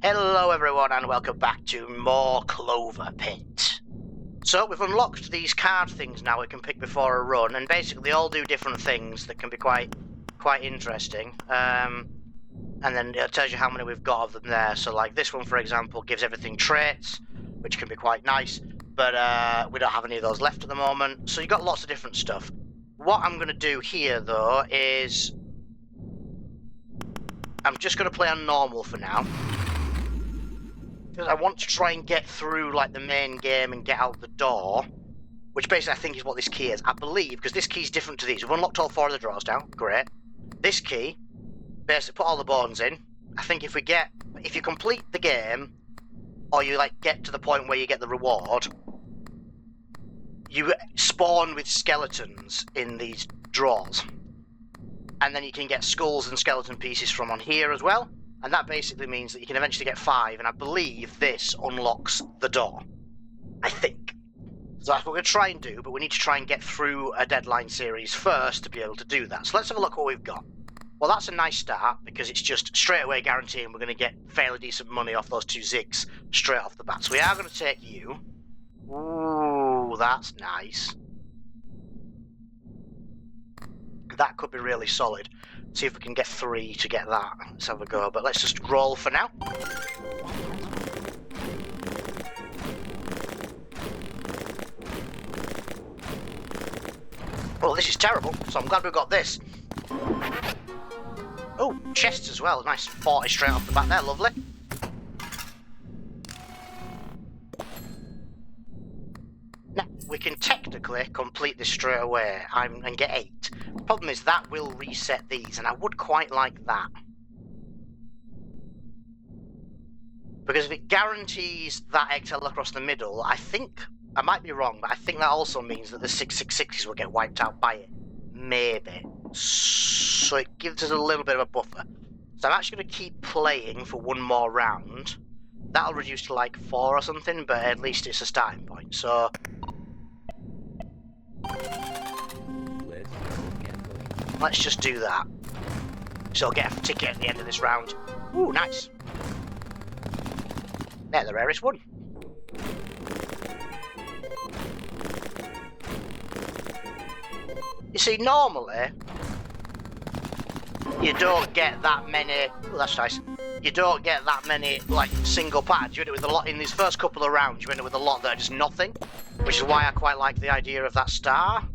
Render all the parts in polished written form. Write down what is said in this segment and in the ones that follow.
Hello everyone and welcome back to more CloverPit. So we've unlocked these card things now we can pick before a run, and basically they all do different things that can be quite interesting. And then it tells you how many we've got of them there. So like this one, for example, gives everything traits, which can be quite nice, but we don't have any of those left at the moment. So you've got lots of different stuff. What I'm going to do here though is I'm just going to play on normal for now. Because I want to try and get through like the main game and get out the door, which basically I think is what this key is. I believe, because this key is different to these. We've unlocked all 4 of the drawers now. Great. This key, basically put all the bones in. I think if you complete the game, or you like get to the point where you get the reward, you spawn with skeletons in these drawers. And then you can get skulls and skeleton pieces from on here as well. And that basically means that you can eventually get 5, and I believe this unlocks the door. I think. So that's what we're going to try and do, but we need to try and get through a deadline series first to be able to do that. So let's have a look what we've got. Well, that's a nice start, because it's just straight away guaranteeing we're going to get fairly decent money off those 2 zigs straight off the bat. So we are going to take you. Ooh, that's nice. That could be really solid. See if we can get 3 to get that. Let's have a go, but let's just roll for now. Well, this is terrible, so I'm glad we've got this. Oh, chests as well. Nice 40 straight off the bat there, lovely. Now, we can technically complete this straight away and get 8. The problem is that will reset these, and I would quite like that. Because if it guarantees that XL across the middle, I think, I might be wrong, but I think that also means that the 666s will get wiped out by it. Maybe. So it gives us a little bit of a buffer. So I'm actually going to keep playing for 1 more round. That'll reduce to like 4 or something, but at least it's a starting point, so... Let's just do that. So I'll get a ticket at the end of this round. Ooh, nice. They're the rarest one. You see, normally, you don't get that many... Oh, that's nice. You don't get that many, like, single patterns. You end up with a lot in these first couple of rounds. You end up with a lot that are just nothing, which is why I quite like the idea of that star.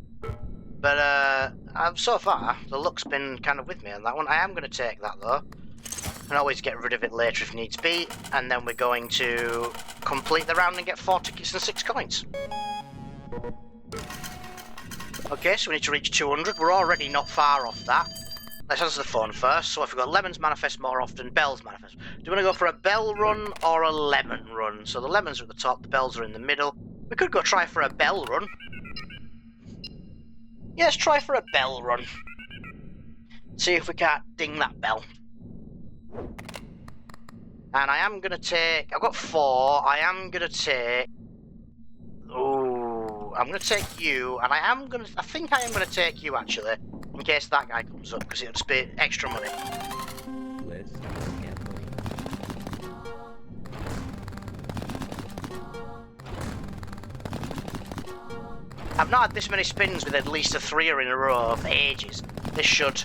But so far, the luck's been kind of with me on that one. I am going to take that, though. I can always get rid of it later if needs be. And then we're going to complete the round and get 4 tickets and 6 coins. Okay, so we need to reach 200. We're already not far off that. Let's answer the phone first. So if we've got lemons manifest more often, bells manifest. Do you want to go for a bell run or a lemon run? So the lemons are at the top, the bells are in the middle. We could go try for a bell run. Yeah, let's try for a bell run. See if we can't ding that bell. And I am going to take... I've got 4. I am going to take... Ooh, I'm going to take you. And I think I am going to take you, actually. In case that guy comes up, because it'll just be extra money. I've not had this many spins with at least a 3er in a row for ages. This should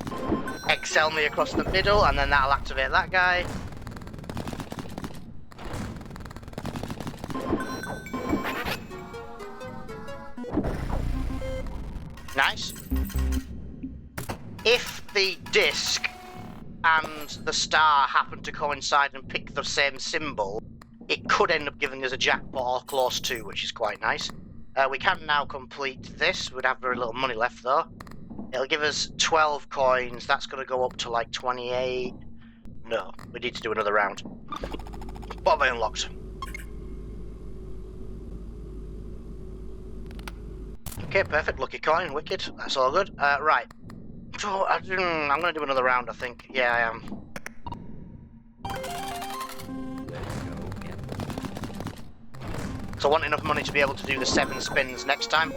excel me across the middle, and then that'll activate that guy. Nice. If the disc and the star happen to coincide and pick the same symbol, it could end up giving us a jackpot or close to, which is quite nice. We can now complete this. We'd have very little money left, though. It'll give us 12 coins. That's going to go up to like 28. No, we need to do another round. What have I unlocked? Okay, perfect. Lucky coin. Wicked. That's all good. Right. So, I'm going to do another round, I think. Yeah, I am. So I want enough money to be able to do the 7 spins next time.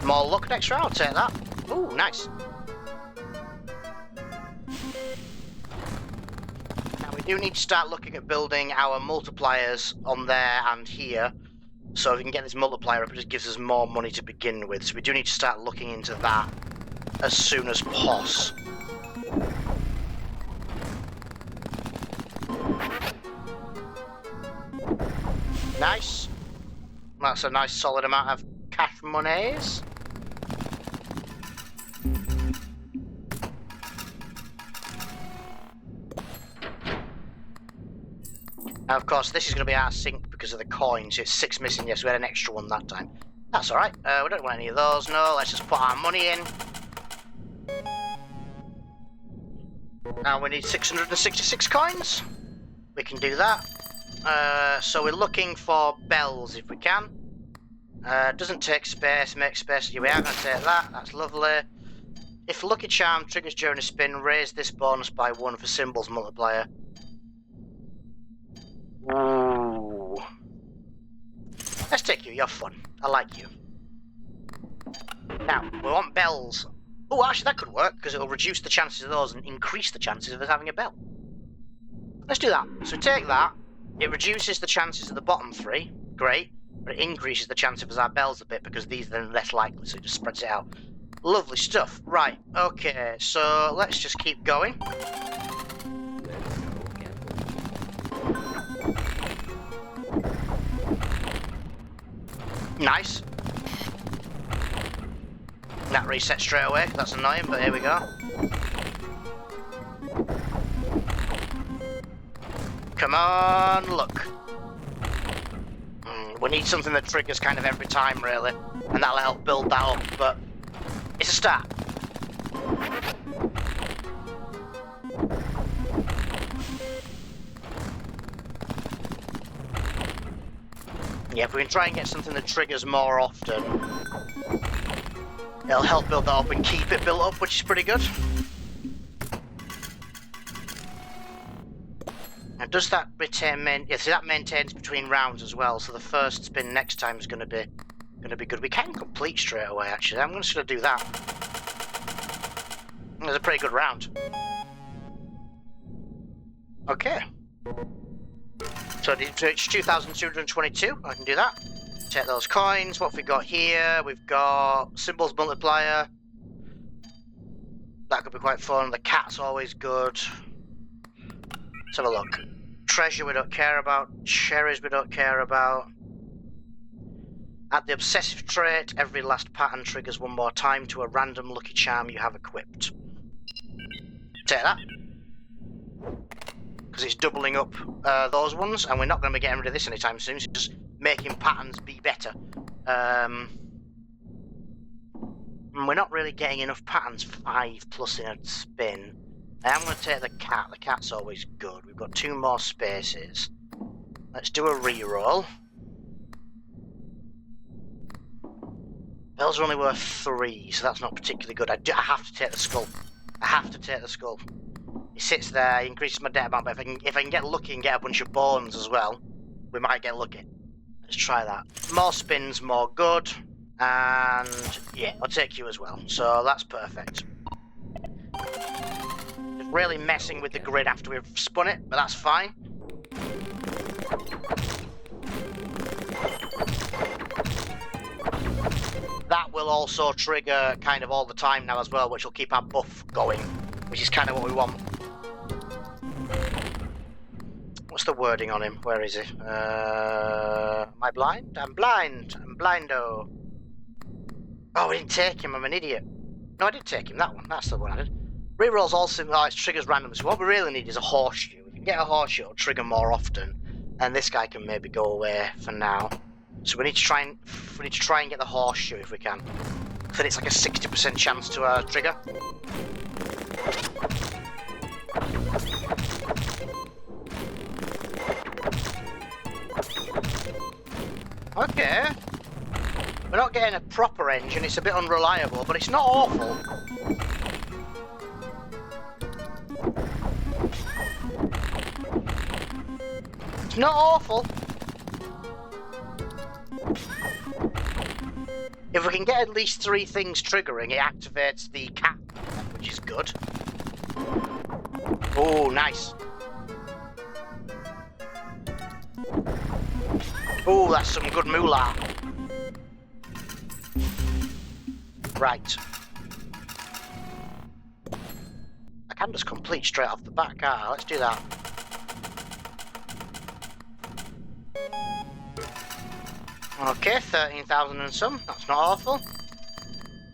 More luck next round, I'll take that. Ooh, nice. do need to start looking at building our multipliers on there and here. So if we can get this multiplier up, it just gives us more money to begin with. So we do need to start looking into that as soon as possible. Nice. That's a nice solid amount of cash monies. Now, of course, this is going to be our sink because of the coins. It's 6 missing. Yes, we had an extra one that time. That's alright. We don't want any of those. No, let's just put our money in. Now we need 666 coins. We can do that. So we're looking for bells if we can. Doesn't take space, makes space. Yeah, we are going to take that. That's lovely. If Lucky Charm triggers during a spin, raise this bonus by 1 for symbols multiplier. Ooh. Let's take you. You're fun. I like you. Now, we want bells. Oh, actually, that could work, because it'll reduce the chances of those and increase the chances of us having a bell. Let's do that. So take that. It reduces the chances of the bottom 3. Great. But it increases the chance of us our bells a bit, because these are less likely, so it just spreads it out. Lovely stuff. Right. Okay, so let's just keep going. Nice. That reset straight away, that's annoying, but here we go. Come on, look. We need something that triggers kind of every time, really, and that'll help build that up, but it's a start. Yeah, if we can try and get something that triggers more often, it'll help build that up and keep it built up, which is pretty good. Now, does that retain yeah, see, that maintains between rounds as well, so the first spin next time is going to be good. We can complete straight away, actually. I'm just going to do that. It was a pretty good round. Okay. So it's 2,222. I can do that. Take those coins. What have we got here? We've got symbols multiplier. That could be quite fun. The cat's always good. Let's have a look. Treasure we don't care about. Cherries we don't care about. Add the obsessive trait. Every last pattern triggers 1 more time to a random lucky charm you have equipped. Take that. Because it's doubling up those ones, and we're not going to be getting rid of this anytime soon, so just making patterns be better. We're not really getting enough patterns, 5 plus in a spin. I am going to take the cat. The cat's always good. We've got 2 more spaces. Let's do a reroll. Bells are only worth 3, so that's not particularly good. I have to take the skull. I have to take the skull. It sits there, it increases my debt amount, but if I can get lucky and get a bunch of bones as well, we might get lucky. Let's try that. More spins, more good. And yeah, I'll take you as well. So that's perfect. Just really messing with the grid after we've spun it, but that's fine. That will also trigger kind of all the time now as well, which will keep our buff going, which is kind of what we want. What's the wording on him? Where is he? Am I blind? I'm blind. I'm blindo. Oh, I didn't take him. I'm an idiot. No, I did take him. That one. That's the one I did. Rerolls also it triggers randomly. So what we really need is a horseshoe. If we can get a horseshoe, it'll trigger more often. And this guy can maybe go away for now. So we need to try and get the horseshoe if we can. So it's like a 60% chance to trigger. Okay. We're not getting a proper engine, it's a bit unreliable, but it's not awful. It's not awful. If we can get at least 3 things triggering, it activates the cat, which is good. Oh, nice. Oh, that's some good moolah. Right. I can just complete straight off the back, can't I? Let's do that. Okay, 13,000 and some. That's not awful.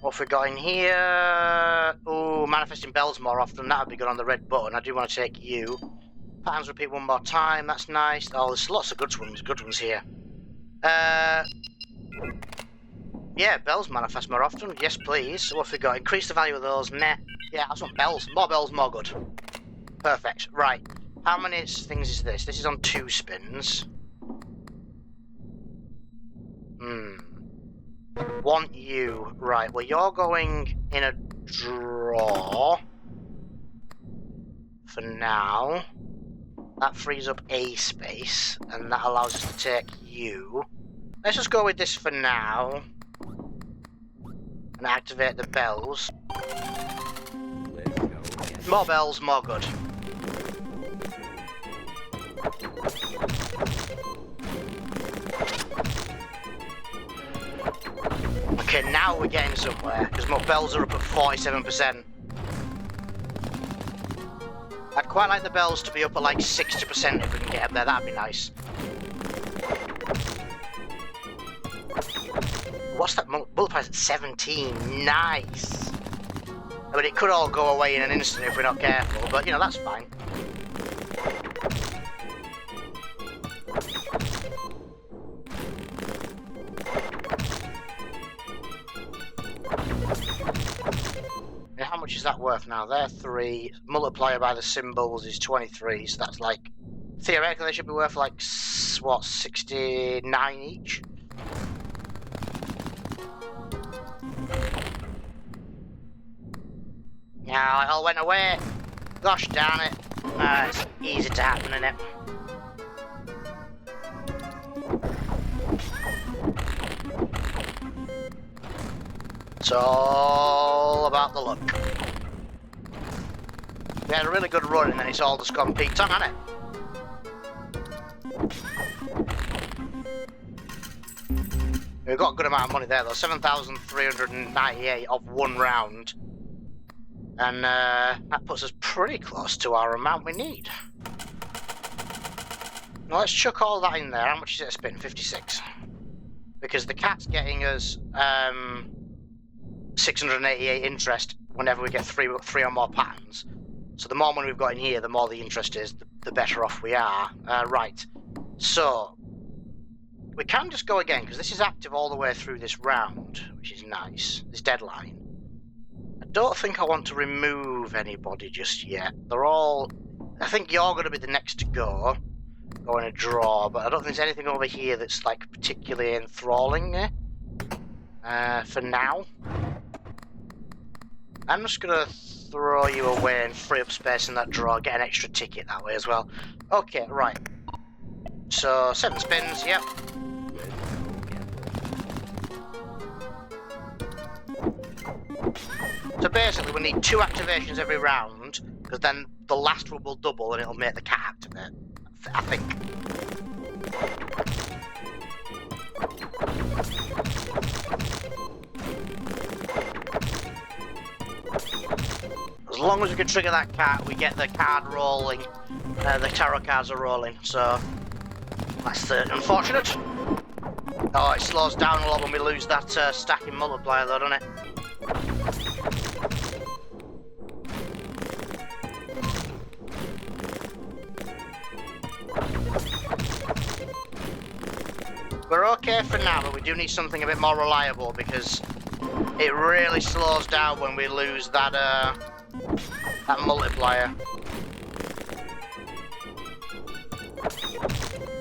What have we got in here? Oh, manifesting bells more often. That would be good on the red button. I do want to take you. Patterns repeat one more time. That's nice. Oh, there's lots of good ones here. Yeah, bells manifest more often. Yes, please. What have we got? Increase the value of those. Meh. Yeah, I just want bells. More bells, more good. Perfect. Right. How many things is this? This is on 2 spins. Want you. Right, well, you're going in a draw. For now. That frees up a space, and that allows us to take you. Let's just go with this for now. And activate the bells. More bells, more good. Okay, now we're getting somewhere, because my bells are up at 47%. I'd quite like the bells to be up at like 60% if we can get up there, that'd be nice. What's that? Multiplies at 17, nice! I mean, it could all go away in an instant if we're not careful, but, you know, that's fine. And how much is that worth now? They're 3. Multiplier by the symbols is 23, so that's like... Theoretically, they should be worth like, what, 69 each? Now it all went away. Gosh darn it. It's easy to happen, isn't it? It's all about the luck. We had a really good run and then it's all just gone peaked on, hasn't it? We've got a good amount of money there though, 7,398 of 1 round. And that puts us pretty close to our amount we need. Now let's chuck all that in there. How much is it a spin? 56. Because the cat's getting us 688 interest whenever we get three or more patterns. So the more money we've got in here, the more the interest is, the better off we are. Right. So we can just go again, because this is active all the way through this round, which is nice. This deadline. I don't think I want to remove anybody just yet. They're all... I think you're going to be the next to go in a draw, but I don't think there's anything over here that's like particularly enthralling me. For now. I'm just going to throw you away and free up space in that draw, get an extra ticket that way as well. Okay, right. So, 7 spins, yep. So basically we need 2 activations every round, because then the last one will double and it'll make the cat activate, I think. As long as we can trigger that cat, we get the card rolling, the tarot cards are rolling, so that's unfortunate. Oh, it slows down a lot when we lose that stacking multiplier though, doesn't it? We're okay for now, but we do need something a bit more reliable because it really slows down when we lose that that multiplier.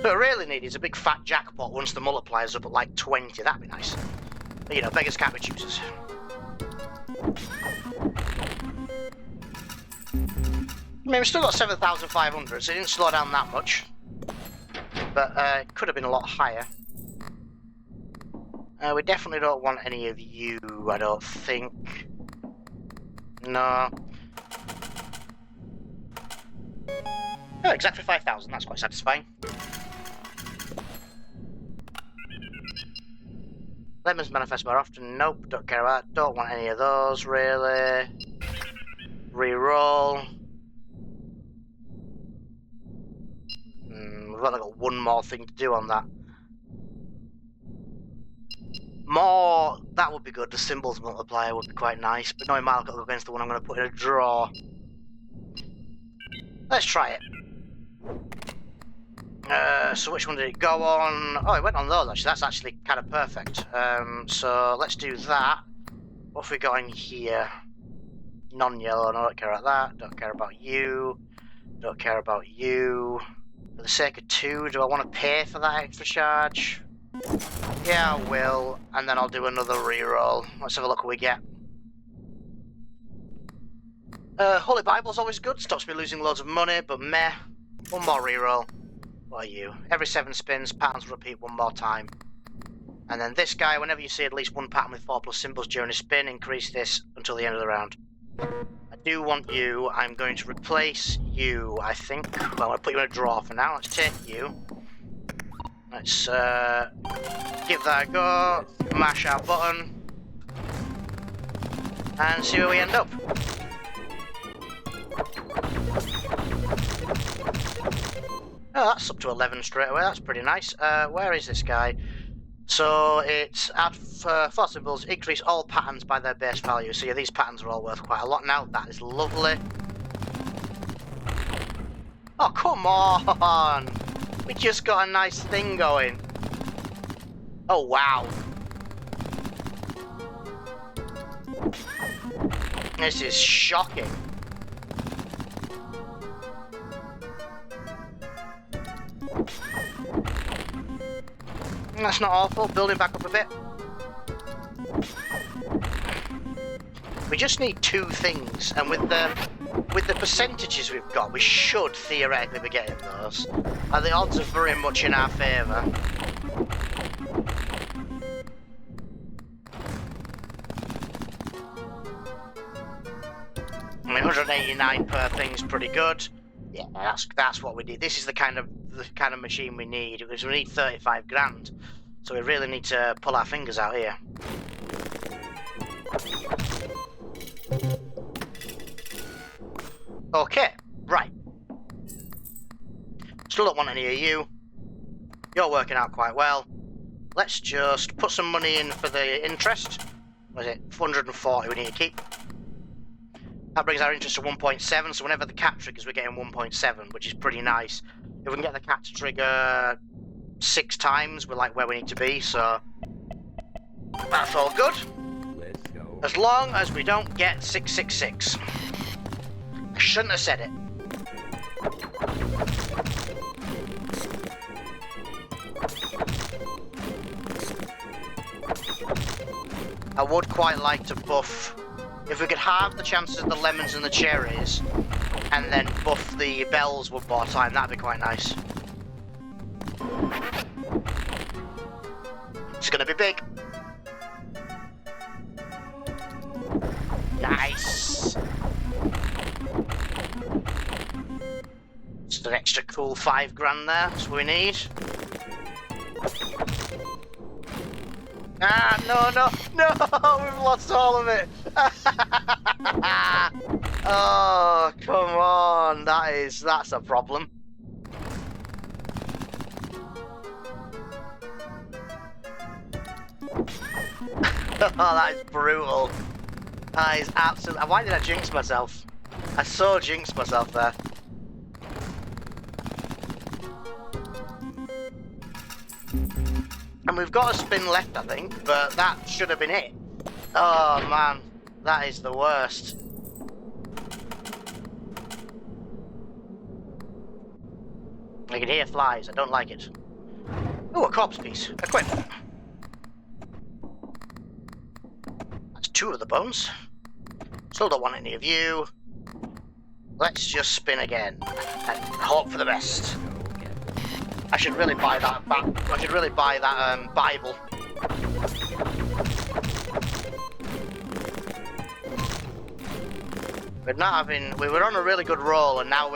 So what I really need is a big fat jackpot once the multiplier's up at like 20, that'd be nice. But, you know, beggars can't be choosers. I mean, we've still got 7,500, so it didn't slow down that much. But it could have been a lot higher. We definitely don't want any of you, I don't think. No. Oh, exactly 5,000, that's quite satisfying. Lemons manifest more often. Nope, don't care about that. Don't want any of those, really. Reroll. We've only got one more thing to do on that. More, that would be good. The symbols multiplier would be quite nice, but knowing I'll go against the one I'm going to put in a draw. Let's try it. So which one did it go on? Oh, it went on those, actually. That's actually kind of perfect. So let's do that. What have we got in here? Non-yellow, no, don't care about that. Don't care about you. Don't care about you. For the sake of 2, do I want to pay for that extra charge? Yeah, I will. And then I'll do another reroll. Let's have a look what we get. Holy Bible's always good. Stops me losing loads of money, but meh. One more reroll. What are you? Every 7 spins, patterns repeat one more time. And then this guy, whenever you see at least one pattern with 4+ symbols during a spin, increase this until the end of the round. I do want you. I'm going to replace you, I think. Well, I'm going to put you in a draw for now. Let's take you. Let's give that a go. Mash our button. And see where we end up. Oh, that's up to 11 straight away. That's pretty nice. Where is this guy? So it's add 4 symbols, increase all patterns by their base value. So yeah, these patterns are all worth quite a lot now. That is lovely. Oh, come on! We just got a nice thing going. Oh, wow. This is shocking. That's not awful. Building back up a bit. We just need 2 things, and with the percentages we've got, we should theoretically be getting those. And the odds are very much in our favour. I mean, 189 per thing's pretty good. Yeah, that's what we need. This is the kind of machine we need, because we need 35 grand. So we really need to pull our fingers out here. Okay, right. Still don't want any of you. You're working out quite well. Let's just put some money in for the interest. What is it? 440 we need to keep. That brings our interest to 1.7, so whenever the cap triggers, we're getting 1.7, which is pretty nice. If we can get the cap to trigger 6 times, we're like where we need to be, so that's all good. Let's go. As long as we don't get 666. I shouldn't have said it. I would quite like to buff. If we could halve the chances of the lemons and the cherries, and then buff the bells one more time, that'd be quite nice. It's gonna be big. Nice. Just an extra cool 5 grand there, that's what we need. Ah, no, we've lost all of it. Oh, come on, that's a problem. Oh, that is brutal. That is absolutely. Why did I jinx myself? I so jinxed myself there. And we've got a spin left, I think, but that should have been it. Oh man, that is the worst. I can hear flies, I don't like it. Oh, a corpse piece. Equip. That's 2 of the bones. Still don't want any of you. Let's just spin again and hope for the best. I should really buy that Bible. We were on a really good roll, and now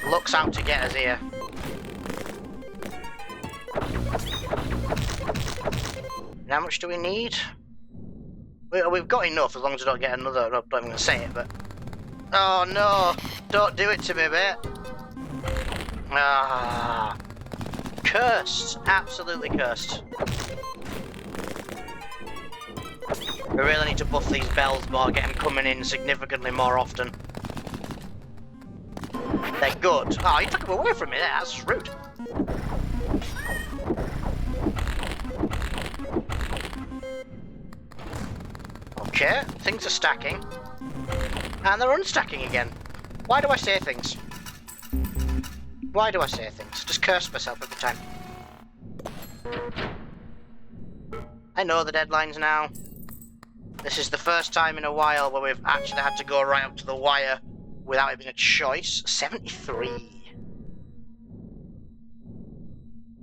luck's out to get us here. How much do we need? We've got enough as long as we don't get another. I'm not even going to say it, but. Oh no! Don't do it to me, mate! Ah. Cursed. Absolutely cursed. We really need to buff these bells more, get them coming in significantly more often. They're good. Oh, you took them away from me there, that's rude. Okay, things are stacking. And they're unstacking again. Why do I say things? Why do I say things? Just curse myself every time. I know the deadlines now. This is the first time in a while where we've actually had to go right up to the wire without it being a choice. 73.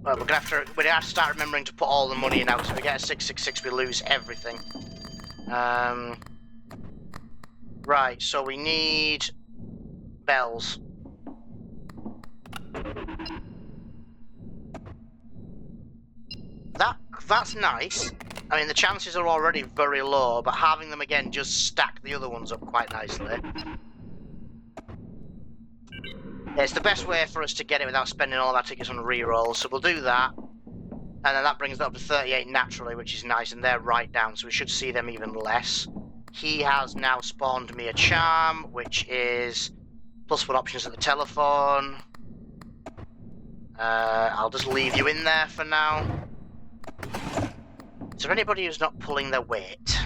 Well, we're gonna have to start remembering to put all the money in now, because if we get a 666 we lose everything. Right, so we need bells. That's nice. I mean, the chances are already very low, but having them again just stack the other ones up quite nicely. It's the best way for us to get it without spending all of our tickets on rerolls, so we'll do that. And then that brings it up to 38 naturally, which is nice, and they're right down, so we should see them even less. He has now spawned me a charm, which is +1 options at the telephone. I'll just leave you in there for now. Is there anybody who's not pulling their weight?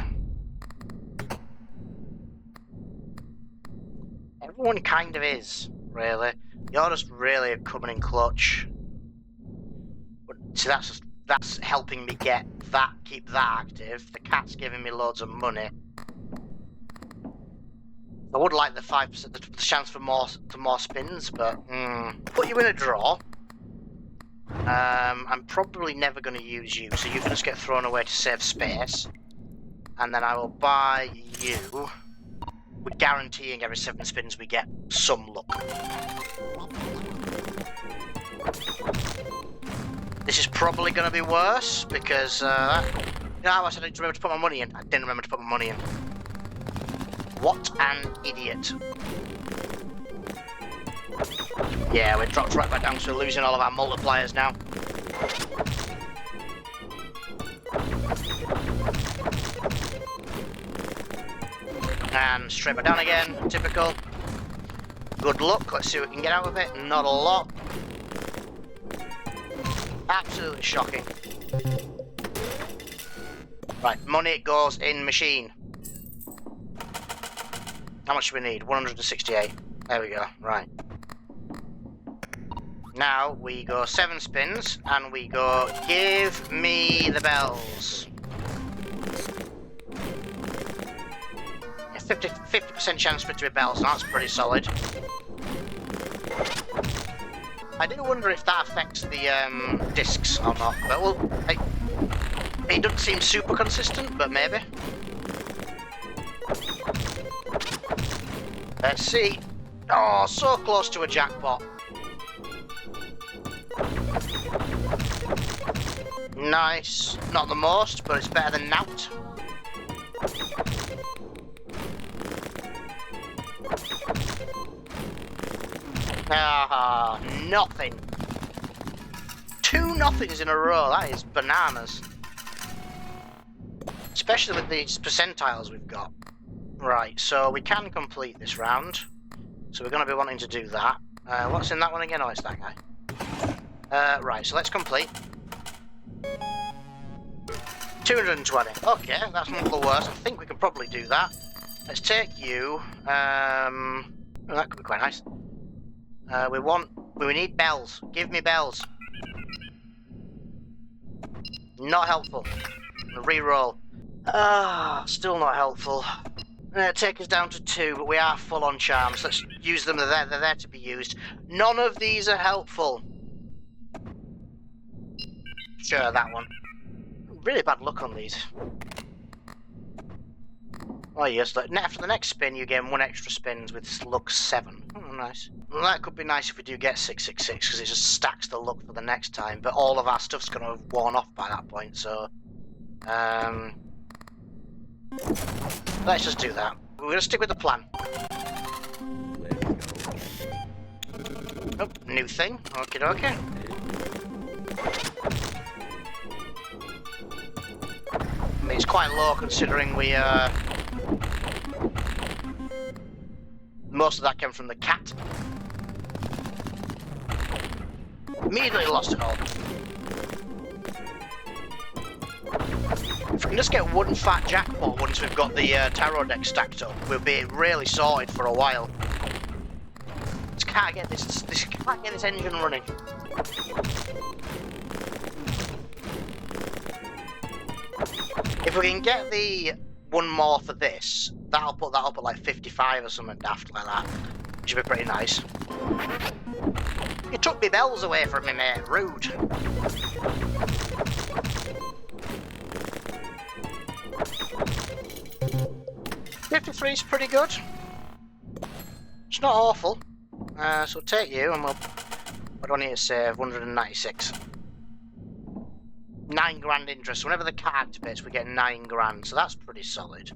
Everyone kind of is, really. You're just really coming in clutch. So that's helping me get that, keep that active. The cat's giving me loads of money. I would like the 5%, the chance for more spins, but put you in a draw. I'm probably never going to use you, so you can just get thrown away to save space. And then I will buy you. We're guaranteeing every 7 spins we get some luck. This is probably going to be worse, because, you know how I said I didn't remember to put my money in? I didn't remember to put my money in. What an idiot. Yeah, we're dropped right back down, so we're losing all of our multipliers now. And straight back down again, typical. Good luck, let's see what we can get out of it. Not a lot. Absolutely shocking. Right, money goes in machine. How much do we need? 168. There we go, right. Now we go 7 spins and we go give me the bells. Yeah, 50% chance for it to be bells, and that's pretty solid. I do wonder if that affects the discs or not, but well, it doesn't seem super consistent, but maybe. Let's see. Oh, so close to a jackpot. Nice. Not the most, but it's better than nout. Ah, nothing. 2 nothings in a row. That is bananas. Especially with these percentiles we've got. Right, so we can complete this round. So we're going to be wanting to do that. What's in that one again? Oh, it's that guy. Right, so let's complete. 220. Okay, that's not the worst. I think we can probably do that. Let's take you. Oh, that could be quite nice. We need bells. Give me bells. Not helpful. Reroll. Still not helpful. Take us down to 2, but we are full on charms. Let's use them. They're there to be used. None of these are helpful. Sure, that one. Really bad luck on these. Oh yes, after the next spin you get 1 extra spins with luck 7. Oh, nice. Well, that could be nice if we do get 666, because it just stacks the luck for the next time, but all of our stuff's going to have worn off by that point, so... Let's just do that. We're going to stick with the plan. Oh, new thing. Okay, okay. I mean, it's quite low considering we, most of that came from the cat. Immediately lost it all. If we can just get one fat jackpot once we've got the tarot deck stacked up, we'll be really sorted for a while. Just can't get this engine running. If we can get the one more for this, that'll put that up at like 55 or something daft like that, which would be pretty nice. You took me bells away from me, mate. Rude. $53 is pretty good. It's not awful. So we'll take you, and we'll. What do I need to save? 196. 9 grand interest. Whenever the car activates, we get 9 grand. So that's pretty solid.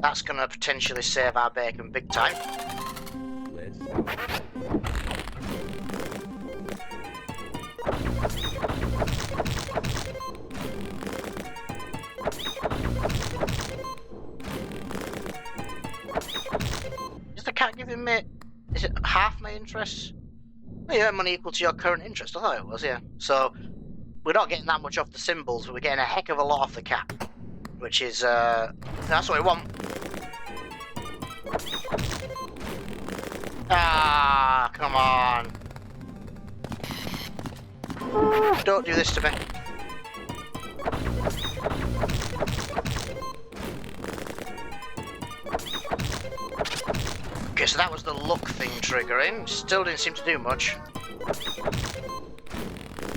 That's going to potentially save our bacon big time. Let's go. Is the cat giving me... Is it half my interest? Oh, you earn money equal to your current interest. I thought it was, yeah. So, we're not getting that much off the symbols, but we're getting a heck of a lot off the cat. Which is, that's what we want. Ah, come on. Don't do this to me. Okay, so that was the luck thing triggering. Still didn't seem to do much.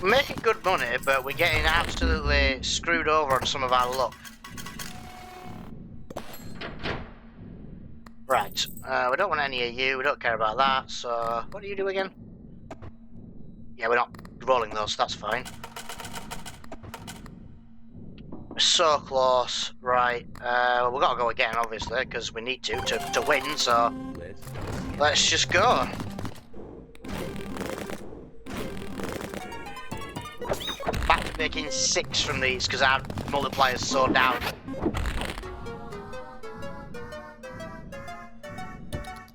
We're making good money, but we're getting absolutely screwed over on some of our luck. Right, we don't want any of you, we don't care about that, so... What do you do again? Yeah, we're not rolling those, so that's fine. We're so close, right. Well, we've got to go again, obviously, because we need to win, so... Let's just go. Back to making 6 from these, because our multiplier's so down.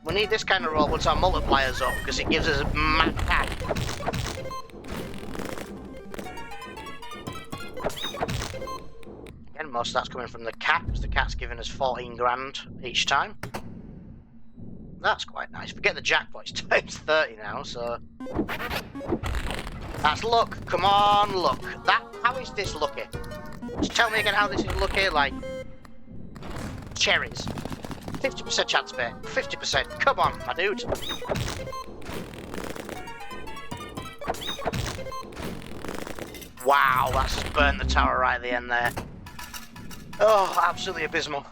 We need this kind of roll once our multiplier's up, because it gives us a mad pack. Again, most of that's coming from the cat, because the cat's giving us 14 grand each time. That's quite nice. Forget the jackpot, it's times 30 now, so... That's luck. Come on, luck. How is this lucky? Just tell me again how this is lucky, like... Cherries. 50% chance bet. 50%. Come on, my dude. Wow, that's just burnt the tower right at the end there. Oh, absolutely abysmal.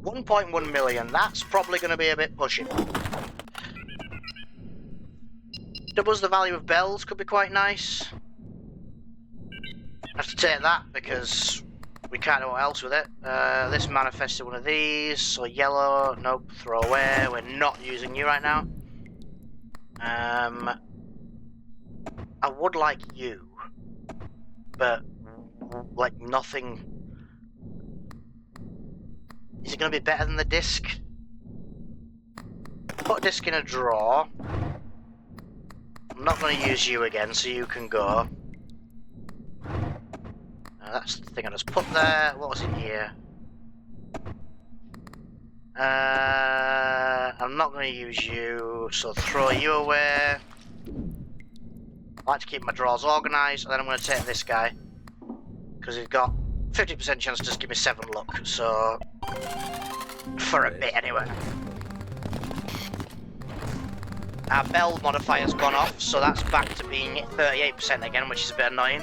$1.1 million. That's probably going to be a bit pushy. Doubles the value of bells could be quite nice. I have to take that because we can't do what else with it. This manifested one of these, so yellow, nope, throw away. We're not using you right now. I would like you, but like nothing. Is it going to be better than the disc? Put a disc in a drawer. I'm not going to use you again, so you can go. That's the thing I just put there. What was in here? I'm not going to use you, so throw you away. I like to keep my drawers organised, and then I'm going to take this guy. Because he's got 50% chance to just give me 7 luck, so... For a bit, anyway. Our bell modifier's gone off, so that's back to being 38% again, which is a bit annoying.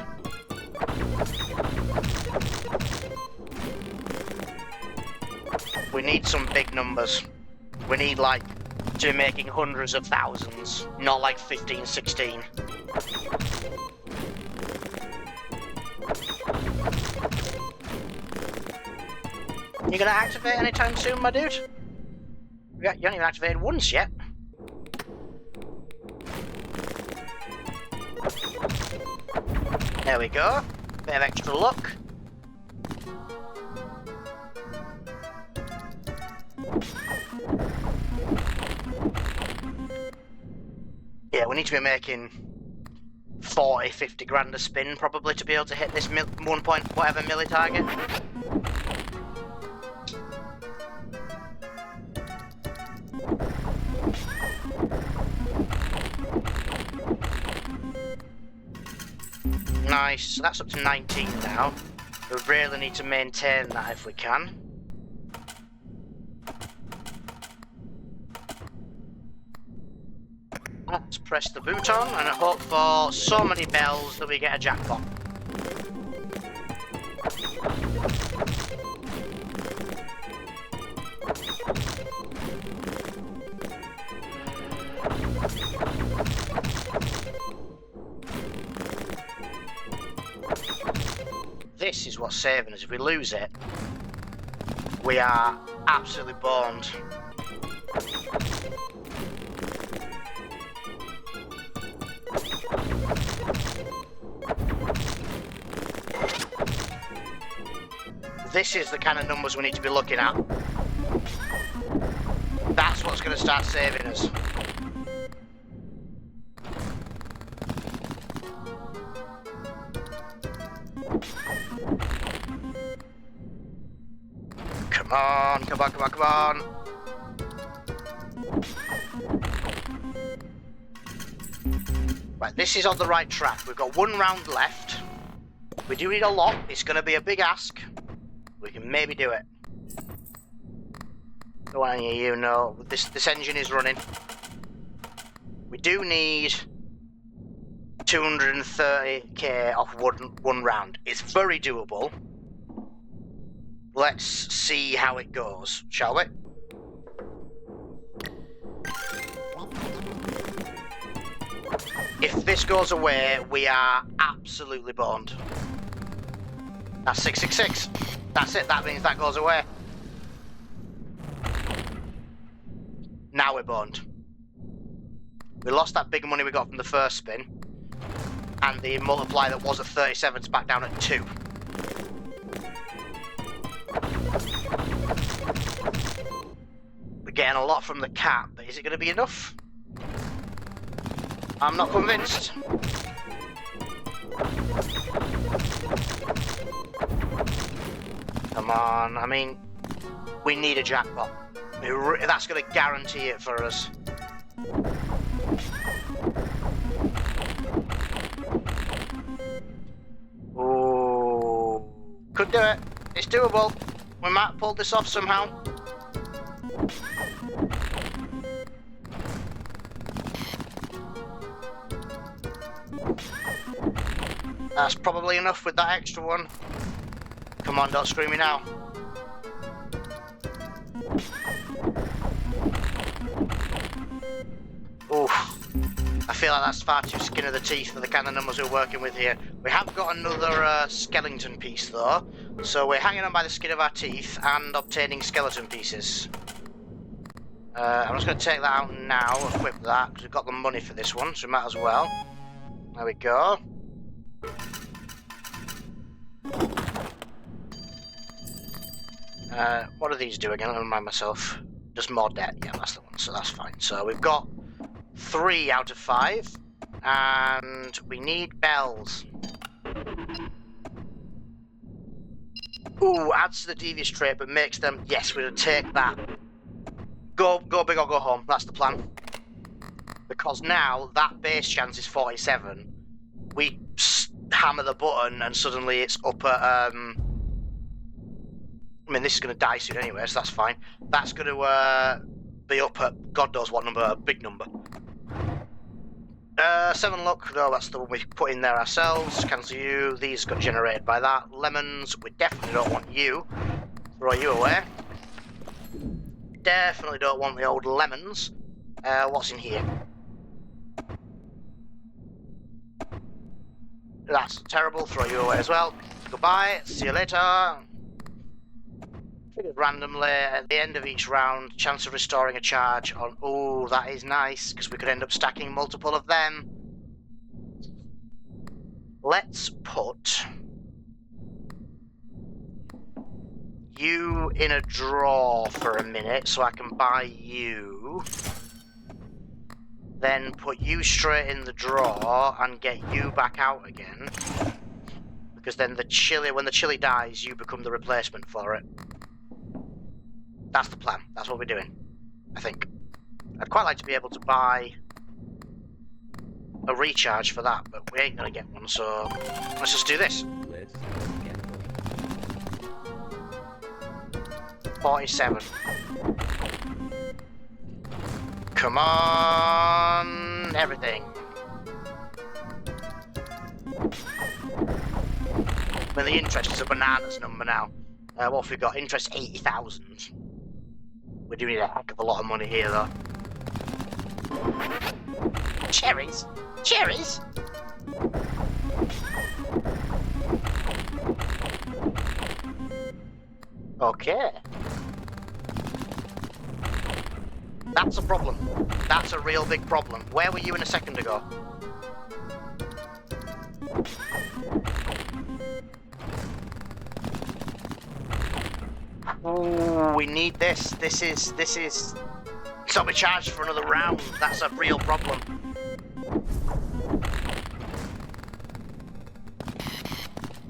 We need some big numbers. We need like to be making hundreds of thousands, not like 15, 16. You gonna activate anytime soon, my dude? You haven't even activated once yet. There we go. Bit of extra luck. Yeah, we need to be making 40, 50 grand a spin probably to be able to hit this 1 point whatever milli target. Nice, so that's up to 19 now. We really need to maintain that if we can. Let's press the boot on and hope for so many bells that we get a jackpot. This is what's saving us. If we lose it, we are absolutely boned. This is the kind of numbers we need to be looking at. That's what's going to start saving us. Come on, come on, come on, come on. Right, this is on the right track. We've got 1 round left. We do need a lot. It's going to be a big ask. We can maybe do it. Don't want any of you know. This engine is running. We do need 230k off one round. It's very doable. Let's see how it goes, shall we? If this goes away, we are absolutely boned. That's 666. That's it, that means that goes away. Now we're boned. We lost that big money we got from the first spin, and the multiplier that was at 37's back down at 2. We're getting a lot from the cat, but is it going to be enough? I'm not convinced. Come on, I mean, we need a jackpot. That's going to guarantee it for us. Ooh, could do it. It's doable. We might pull this off somehow. That's probably enough with that extra one. Come on, don't screw me now. Oof. I feel like that's far too skin of the teeth for the kind of numbers we're working with here. We have got another skeleton piece though, so we're hanging on by the skin of our teeth and obtaining skeleton pieces. I'm just going to take that out now, equip that, because we've got the money for this one, so we might as well. There we go. What do these do again? I don't remind myself. Just more debt. Yeah, that's the one, so that's fine. So we've got 3 out of 5, and we need bells. Ooh, adds to the devious trait, but makes them. Yes, we're gonna take that. Go big or go home. That's the plan. Because now that base chance is 47. We hammer the button, and suddenly it's up at. I mean, this is going to die soon anyway, so that's fine. That's going to be up at God knows what number, a big number. 7 luck, no, that's the one we put in there ourselves. Cancel you, these got generated by that. Lemons, we definitely don't want you. Throw you away. Definitely don't want the old lemons. What's in here? That's terrible. Throw you away as well. Goodbye. See you later. Triggered randomly at the end of each round. Chance of restoring a charge on. Oh, that is nice because we could end up stacking multiple of them. Let's put you in a drawer for a minute so I can buy you. Then put you straight in the drawer and get you back out again. Because then when the chili dies, you become the replacement for it. That's the plan. That's what we're doing, I think. I'd quite like to be able to buy a recharge for that, but we ain't gonna get one, so let's just do this. Let's gamble. 47. Come on, everything. I mean, the interest is a bananas number now. What have we got? Interest 80,000. We do need a heck of a lot of money here, though. Cherries? Cherries? Okay. That's a problem. That's a real big problem. Where were you in a second ago? Ooh, we need this. This is... So we charged for another round. That's a real problem.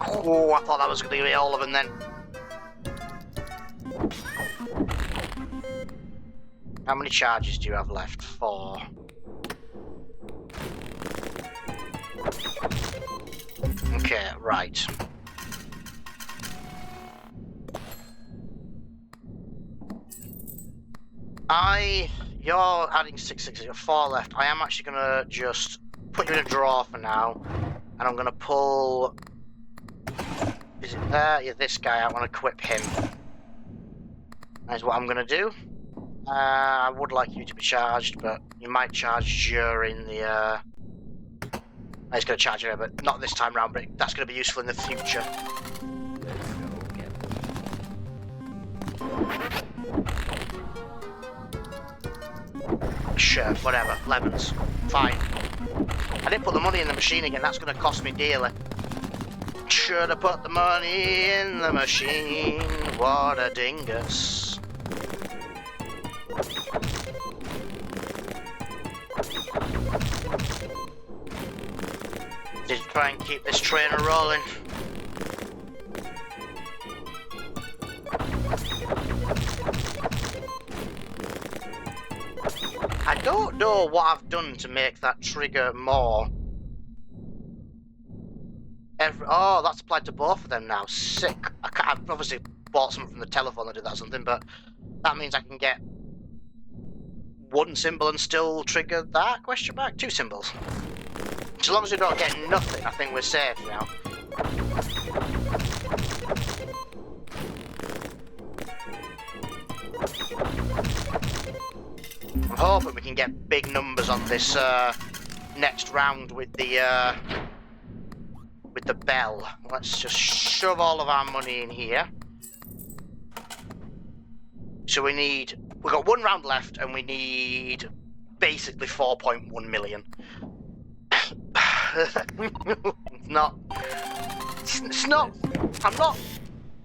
Oh, I thought that was going to be all of them then. How many charges do you have left? 4. Okay, right. You're adding 6, you're 4 left. I am actually gonna just put you in a drawer for now, and I'm gonna pull. Is it there? Yeah, this guy. I want to equip him. That's what I'm gonna do. I would like you to be charged, but you might charge during the. He's gonna charge you, but not this time round. But that's gonna be useful in the future. Let's go gamble. Sure, whatever. Lemons. Fine. I didn't put the money in the machine again. That's going to cost me dearly. Should have put the money in the machine. What a dingus. Just try and keep this trainer rolling. I don't know what I've done to make that trigger more. Oh, that's applied to both of them now. Sick. I've obviously bought some from the telephone that did that or something, but that means I can get one symbol and still trigger that? Question mark? 2 symbols. As long as we don't get nothing, I think we're safe now. I'm hoping we can get big numbers on this next round with the bell. Let's just shove all of our money in here. So we've got 1 round left, and we need basically 4.1 million. It's not.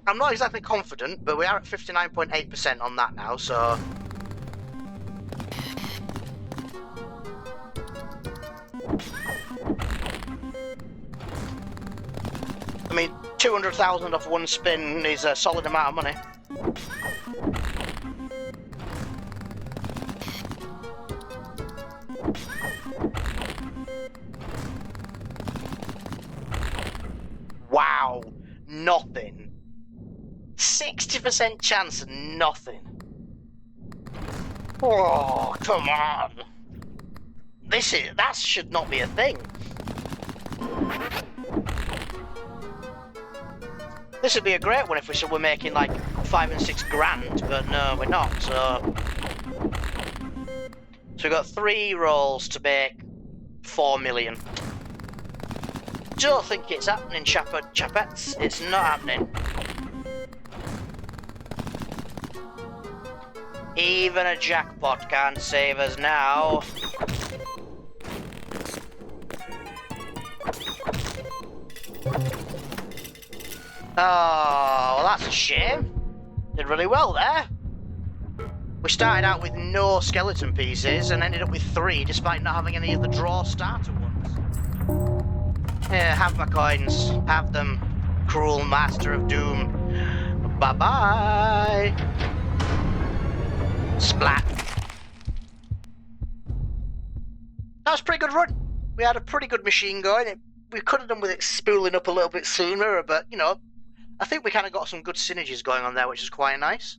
I'm not exactly confident, but we are at 59.8% on that now. So. I mean, 200,000 off 1 spin is a solid amount of money. Wow, nothing. 60% chance of nothing. Oh, come on. That should not be a thing. This would be a great one if we were making like 5 and 6 grand, but no, we're not, so. So we've got 3 rolls to make 4 million. Don't think it's happening, chapettes. It's not happening. Even a jackpot can't save us now. Oh, well, that's a shame. Did really well there. We started out with no skeleton pieces and ended up with 3, despite not having any of the draw starter ones. Yeah, have my coins. Have them, cruel master of doom. Bye-bye. Splat. That was a pretty good run. We had a pretty good machine going. We could have done with it spooling up a little bit sooner, but, you know, I think we kind of got some good synergies going on there, which is quite nice.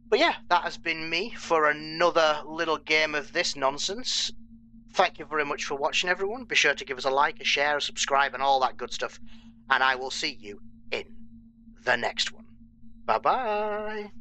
But yeah, that has been me for another little game of this nonsense. Thank you very much for watching, everyone. Be sure to give us a like, a share, a subscribe, and all that good stuff. And I will see you in the next one. Bye-bye.